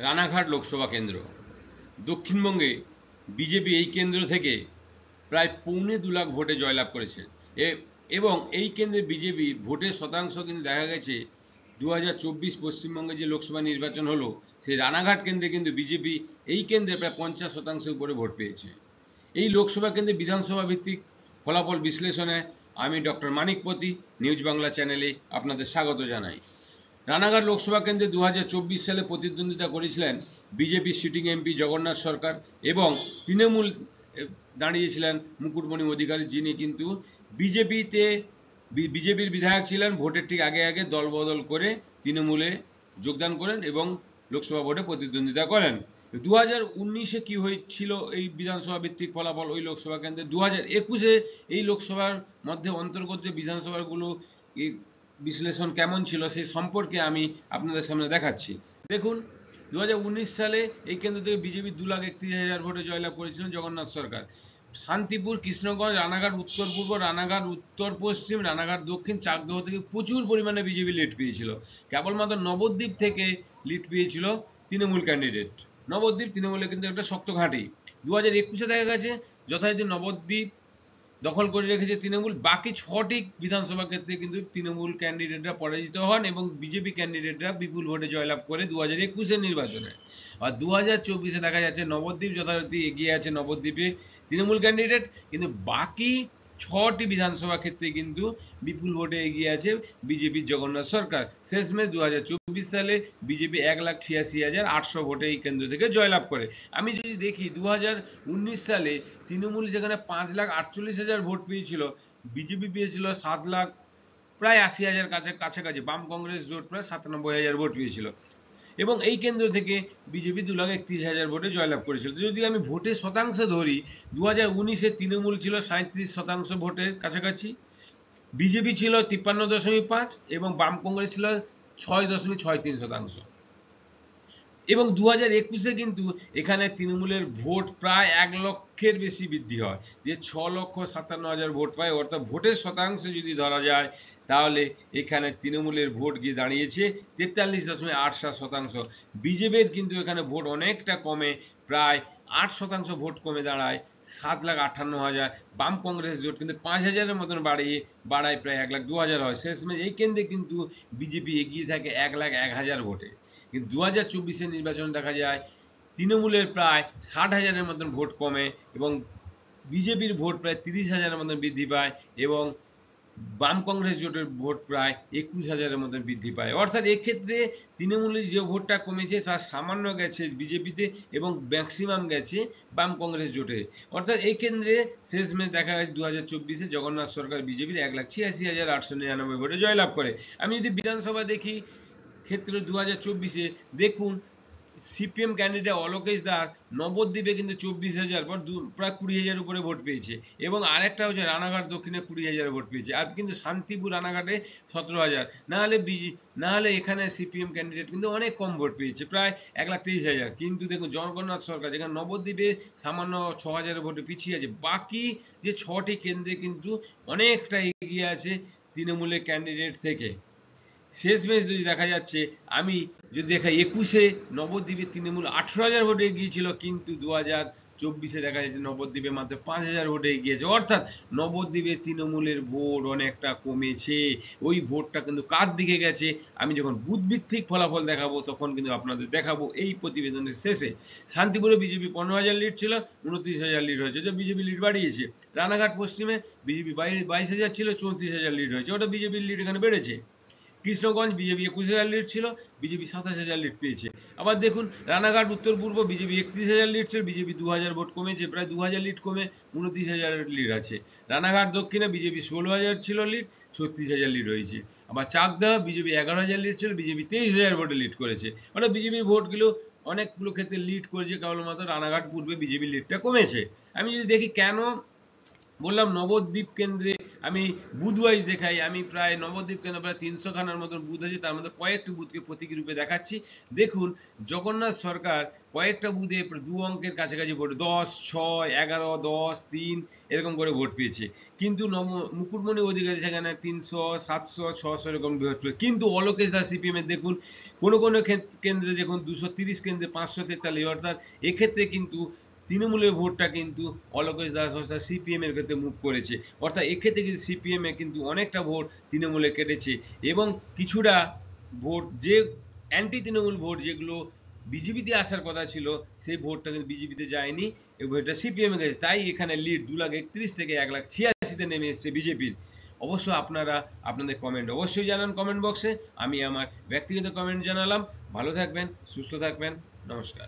রানাঘাট লোকসভা কেন্দ্র দক্ষিণবঙ্গে বিজেপি এই কেন্দ্র থেকে প্রায় 2.25 লাখ ভোটে জয়লাভ করেছে এবং এই কেন্দ্রে বিজেপি ভোটের শতাংশ কিন্তু দেখা গেছে 2024 পশ্চিমবঙ্গে যে লোকসভা নির্বাচন হলো সেই রানাঘাট কেন্দ্রে কিন্তু বিজেপি এই কেন্দ্রে প্রায় 50% উপরে ভোট পেয়েছে। এই লোকসভা কেন্দ্রে বিধানসভা ভিত্তিক ফলাফল বিশ্লেষণে আমি ডক্টর মানিকপতি নিউজ বাংলা চ্যানেলে আপনাদের স্বাগত জানাই। রানাঘাট লোকসভা কেন্দ্রে 2024 সালে প্রতিদ্বন্দ্বিতা করেছিলেন বিজেপি সিটিং এমপি জগন্নাথ সরকার এবং তৃণমূল দাঁড়িয়েছিলেন মুকুটমণি অধিকারী, যিনি কিন্তু বিজেপির বিধায়ক ছিলেন। ভোটের ঠিক আগে আগে দলবদল করে তৃণমূলে যোগদান করেন এবং লোকসভা ভোটে প্রতিদ্বন্দ্বিতা করেন। 2019-এ কি হয়েছিল এই বিধানসভা ভিত্তিক ফলাফল ওই লোকসভা কেন্দ্রে, 2021-এ এই লোকসভার মধ্যে অন্তর্গত যে বিধানসভাগুলো বিশ্লেষণ কেমন ছিল সেই সম্পর্কে আমি আপনাদের সামনে দেখাচ্ছি। দেখুন, 2019 সালে এই কেন্দ্র থেকে বিজেপি 2,31,000 ভোটে জয়লাভ করেছিলেন জগন্নাথ সরকার। শান্তিপুর, কৃষ্ণগঞ্জ, রানাঘাট উত্তর পূর্ব, রানাঘাট উত্তর পশ্চিম, রানাঘাট দক্ষিণ, চাকদহ থেকে প্রচুর পরিমাণে বিজেপি লিড পেয়েছিল। কেবলমাত্র নবদ্বীপ থেকে লিড পেয়েছিল তৃণমূল ক্যান্ডিডেট। নবদ্বীপ তৃণমূলের কিন্তু একটা শক্ত ঘাঁটি। 2021-এ দেখা গেছে যথারীতি নবদ্বীপ দখল করে রেখেছে তৃণমূল। বাকি 6টি বিধানসভা ক্ষেত্রে কিন্তু তৃণমূল ক্যান্ডিডেটরা পরাজিত হন এবং বিজেপি ক্যান্ডিডেটরা বিপুল ভোটে জয়লাভ করে 2021-এর নির্বাচনে। আর 2024-এ দেখা যাচ্ছে নবদ্বীপ যথারীতি এগিয়ে আছে, নবদ্বীপে তৃণমূল ক্যান্ডিডেট, কিন্তু বাকি 6টি বিধানসভা ক্ষেত্রে কিন্তু বিপুল ভোটে এগিয়ে আছে বিজেপির জগন্নাথ সরকার। শেষমেশ 2024 সালে বিজেপি 1,86,800 ভোটে এই কেন্দ্র থেকে জয়লাভ করে। আমি যদি দেখি 2019 সালে তৃণমূল যেখানে 5,48,000 ভোট পেয়েছিল, বিজেপি পেয়েছিল 7,00,000, প্রায় 80,000 কাছাকাছি। বাম কংগ্রেস জোট প্রায় 97,000 ভোট পেয়েছিল এবং এই কেন্দ্র থেকে বিজেপি 2,31,000 ভোটে জয়লাভ করেছিল। যদি আমি ভোটের শতাংশ ধরি, 2019-এ তৃণমূল ছিল 37% ভোটের কাছাকাছি, বিজেপি ছিল 53.5 এবং বাম কংগ্রেস ছিল 6.63%। এবং 2021-এ কিন্তু এখানে তৃণমূলের ভোট প্রায় 1 লক্ষের বেশি বৃদ্ধি হয়, যে 6,57,000 ভোট পায়। অর্থাৎ ভোটের শতাংশ যদি ধরা যায় তাহলে এখানে তৃণমূলের ভোট গিয়ে দাঁড়িয়েছে 43.87%। বিজেপির কিন্তু এখানে ভোট অনেকটা কমে, প্রায় 8% ভোট কমে দাঁড়ায় 7,58,000। বাম কংগ্রেস জোট কিন্তু 5,000-এর মতন বাড়ায় প্রায় 1,02,000 হয়। শেষমেশ এই কেন্দ্রে কিন্তু বিজেপি এগিয়ে থাকে 1,01,000 ভোটে। কিন্তু 2024-এর নির্বাচনে দেখা যায় তৃণমূলের প্রায় 60,000-এর মতন ভোট কমে এবং বিজেপির ভোট প্রায় 30,000-এর মতন বৃদ্ধি পায় এবং বাম কংগ্রেস জোটের ভোট প্রায় 21,000-এর মতন বৃদ্ধি পায়। অর্থাৎ এক্ষেত্রে তৃণমূলের যে ভোটটা কমেছে তার সামান্য গেছে বিজেপিতে এবং ম্যাক্সিমাম গেছে বাম কংগ্রেস জোটে। অর্থাৎ এই কেন্দ্রে শেষমেশ দেখা গেছে 2024-এ জগন্নাথ সরকার বিজেপির 1,86,899 ভোটে জয়লাভ করে। আমি যদি বিধানসভা দেখি ক্ষেত্রে 2024-এ, দেখুন সিপিএম ক্যান্ডিডেট অলোকেশ দাস নবদ্বীপে কিন্তু 24,000 পর প্রায় 20,000 উপরে ভোট পেয়েছে এবং আরেকটা হচ্ছে রানাঘাট দক্ষিণে 20,000 ভোট পেয়েছে। আর কিন্তু শান্তিপুর রানাঘাটে 17,000। নাহলে এখানে সিপিএম ক্যান্ডিডেট কিন্তু অনেক কম ভোট পেয়েছে, প্রায় 1,23,000। কিন্তু দেখুন জগন্নাথ সরকার যেখানে নবদ্বীপে সামান্য 6,000 ভোটে পিছিয়ে আছে, বাকি যে 6টি কেন্দ্রে কিন্তু অনেকটা এগিয়ে আছে তৃণমূলের ক্যান্ডিডেট থেকে। শেষমেশ যদি দেখা যাচ্ছে, আমি যদি দেখা 21-এ নবদ্বীপে তৃণমূল 18,000 ভোটে এগিয়েছিল, কিন্তু 2024-এ দেখা যাচ্ছে নবদ্বীপে মাত্র 5,000 ভোটে এগিয়েছে। অর্থাৎ নবদ্বীপে তৃণমূলের ভোট অনেকটা কমেছে। ওই ভোটটা কিন্তু কার দিকে গেছে আমি যখন বুথ ভিত্তিক ফলাফল দেখাবো তখন কিন্তু আপনাদের দেখাবো এই প্রতিবেদনের শেষে। শান্তিপুরে বিজেপি 15,000 লিড ছিল, 29,000 লিড হয়েছে, যে বিজেপি লিড বাড়িয়েছে। রানাঘাট পশ্চিমে বিজেপি 22,000 ছিল, 34,000 লিড হয়েছে, ওটা বিজেপির লিড এখানে বেড়েছে। কৃষ্ণগঞ্জ বিজেপি 21,000 লিড ছিল, বিজেপি 27,000 লিড পেয়েছে। আবার দেখুন রানাঘাট উত্তর পূর্ব বিজেপি 31,000 লিড ছিল, বিজেপি 2,000 ভোট কমেছে, প্রায় 2,000 লিড কমে 29,000 লিড আছে। রানাঘাট দক্ষিণে বিজেপি 16,000 ছিল লিড, 36,000 লিড হয়েছে। আবার চাকদহ বিজেপি 11,000 লিড ছিল, বিজেপি 23,000 ভোটে লিড করেছে। মানে বিজেপির ভোটগুলো অনেকগুলো ক্ষেত্রে লিড করেছে, কেবলমাত্র রানাঘাট পূর্বে বিজেপির লিডটা কমেছে। আমি যদি দেখি কেন বললাম নবদ্বীপ কেন্দ্রে আমি বুথ ওয়াইজ দেখাই, আমি প্রায় নবদ্বীপ কেন্দ্রে প্রায় 300 খানার মতন বুথ আছে, তার মধ্যে কয়েকটি বুথকে প্রতীকী রূপে দেখাচ্ছি। দেখুন জগন্নাথ সরকার কয়েকটা বুথে 2 অঙ্কের কাছাকাছি ভোট 10, 6, 11, 10, 3 এরকম করে ভোট পেয়েছে। কিন্তু মুকুটমণি অধিকারী সেখানে 300, 700, 600 এরকম ভোট পেয়েছে। কিন্তু অলোকেশ দাস সিপিএম এর দেখুন কোনো কোনো কেন্দ্রে দেখুন 230 কেন্দ্রে 543, অর্থাৎ এক্ষেত্রে কিন্তু তৃণমূলের ভোটটা কিন্তু অলোকেশ দাস অর্থাৎ সিপিএম এর ক্ষেত্রে মুভ করেছে, অর্থাৎ এক্ষেত্রে কিন্তু সিপিএম এ কিন্তু অনেকটা ভোট তৃণমূলে কেটেছে এবং কিছুটা ভোট যে অ্যান্টি তৃণমূল ভোট যেগুলো বিজেপিতে আসার কথা ছিল সেই ভোটটা কিন্তু বিজেপিতে যায়নি এবং এটা সিপিএম এ গেছে। তাই এখানে লিড 2,31,000 থেকে 1,86,000-তে নেমে এসছে বিজেপির। অবশ্য আপনারা আপনাদের কমেন্ট অবশ্যই জানান কমেন্ট বক্সে, আমি আমার ব্যক্তিগত কমেন্ট জানালাম। ভালো থাকবেন, সুস্থ থাকবেন, নমস্কার।